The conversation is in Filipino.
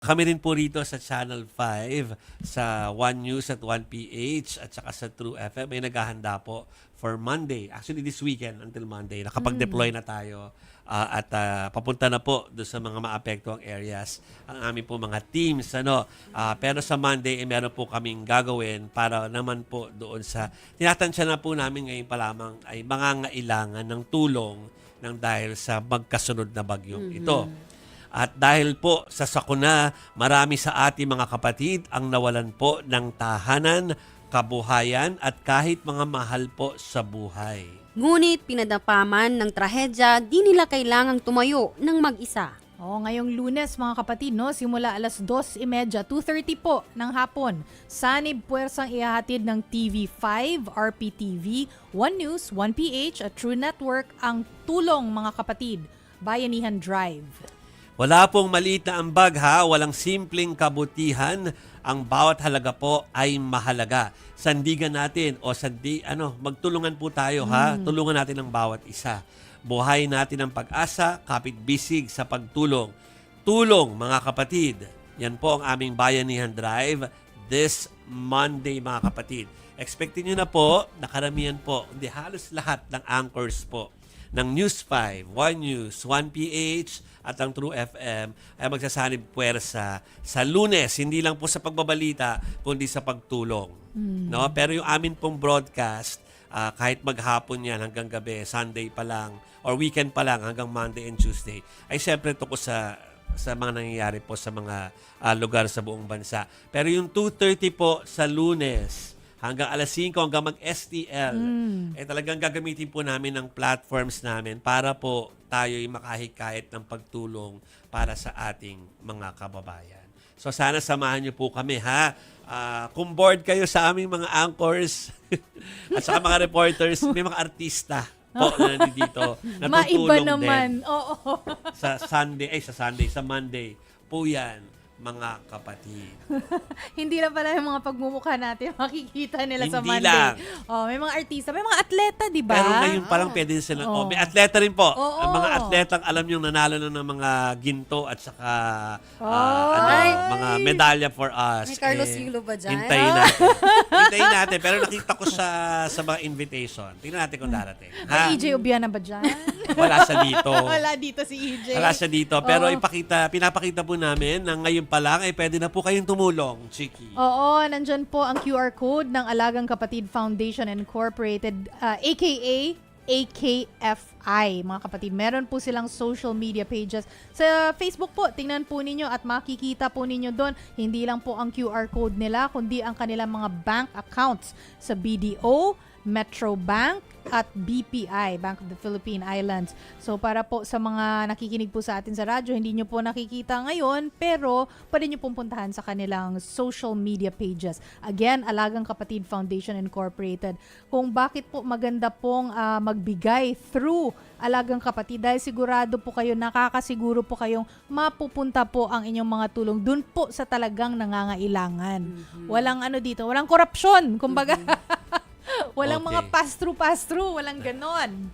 Kami rin po rito sa Channel 5, sa One News at 1PH at saka sa True FM ay naghahanda po for Monday. Actually, this weekend until Monday. Nakapag-deploy na tayo at papunta na po doon sa mga maapektuang areas ang aming po mga teams. Pero sa Monday, meron po kaming gagawin para naman po doon sa... Tinatansya na po namin ngayon pa lamang ay mangangailangan ng tulong ng dahil sa magkasunod na bagyong ito. At dahil po sa sakuna, marami sa ating mga kapatid ang nawalan po ng tahanan, kabuhayan at kahit mga mahal po sa buhay. Ngunit pinadapaman ng trahedya, di nila kailangang tumayo ng mag-isa. Ngayong Lunes mga kapatid, simula alas 2:30, 2:30 po ng hapon, sanib puwersang ihahatid ng TV5, RPTV, One News, 1PH at True Network ang tulong mga kapatid, Bayanihan Drive. Wala pong maliit na ambag walang simpleng kabutihan. Ang bawat halaga po ay mahalaga. Sandigan natin magtulungan po tayo Tulungan natin ang bawat isa. Buhay natin ang pag-asa, kapit-bisig sa pagtulong. Tulong mga kapatid. Yan po ang aming Bayanihan Drive this Monday mga kapatid. Expectin nyo na po, nakaramihan po, hindi halos lahat ng anchors po ng News 5, One News, 1PH at ang True FM ay magsasanib puwersa sa Lunes, hindi lang po sa pagbabalita kundi sa pagtulong. Pero yung amin pong broadcast, kahit maghapon yan hanggang gabi, Sunday pa lang or weekend pa lang hanggang Monday and Tuesday, ay siyempre tungkol sa mga nangyayari po sa mga lugar sa buong bansa. Pero yung 2:30 po sa Lunes, hanggang alas 5, hanggang mag-STL, talagang gagamitin po namin ng platforms namin para po tayo'y makahikayat ng pagtulong para sa ating mga kababayan. So sana samahan niyo po kami kung bored kayo sa aming mga anchors at saka mga reporters, may mga artista po na nandito na Maiba tutulong naman. din. Oo. Sa Monday po yan, mga kapatid. Hindi lang pala yung mga pagmumukha natin makikita nila sa Hindi Monday. lang. May mga artista, may mga atleta, di ba? Pero ngayon pa lang pwede silang, may atleta rin po. Oo. Ang mga atletang alam nyo nanalo na ng mga ginto at saka mga medalya for us. May Carlos Yulo ba dyan? Hintayin natin. Hintayin natin. Pero nakita ko sa mga invitation. Tingnan natin kung darating. May EJ Obiana ba dyan? Wala sa dito. Wala dito si EJ. Wala siya dito. Pero pinapakita po namin na ngayon pa lang ay pwede na po kayong tumulong, Chiki. Oo, nandyan po ang QR code ng Alagang Kapatid Foundation Incorporated, aka AKFI, mga kapatid. Meron po silang social media pages. Sa Facebook po, tingnan po ninyo at makikita po ninyo doon, hindi lang po ang QR code nila, kundi ang kanilang mga bank accounts sa BDO, Metro Bank, at BPI, Bank of the Philippine Islands. So para po sa mga nakikinig po sa atin sa radyo, hindi nyo po nakikita ngayon, pero pwede nyo pong puntahan sa kanilang social media pages. Again, Alagang Kapatid Foundation Incorporated. Kung bakit po maganda pong magbigay through Alagang Kapatid, dahil sigurado po kayo, nakakasiguro po kayong mapupunta po ang inyong mga tulong dun po sa talagang nangangailangan. Walang dito, walang korupsyon, kumbaga. Walang mga pass-through, walang ganon.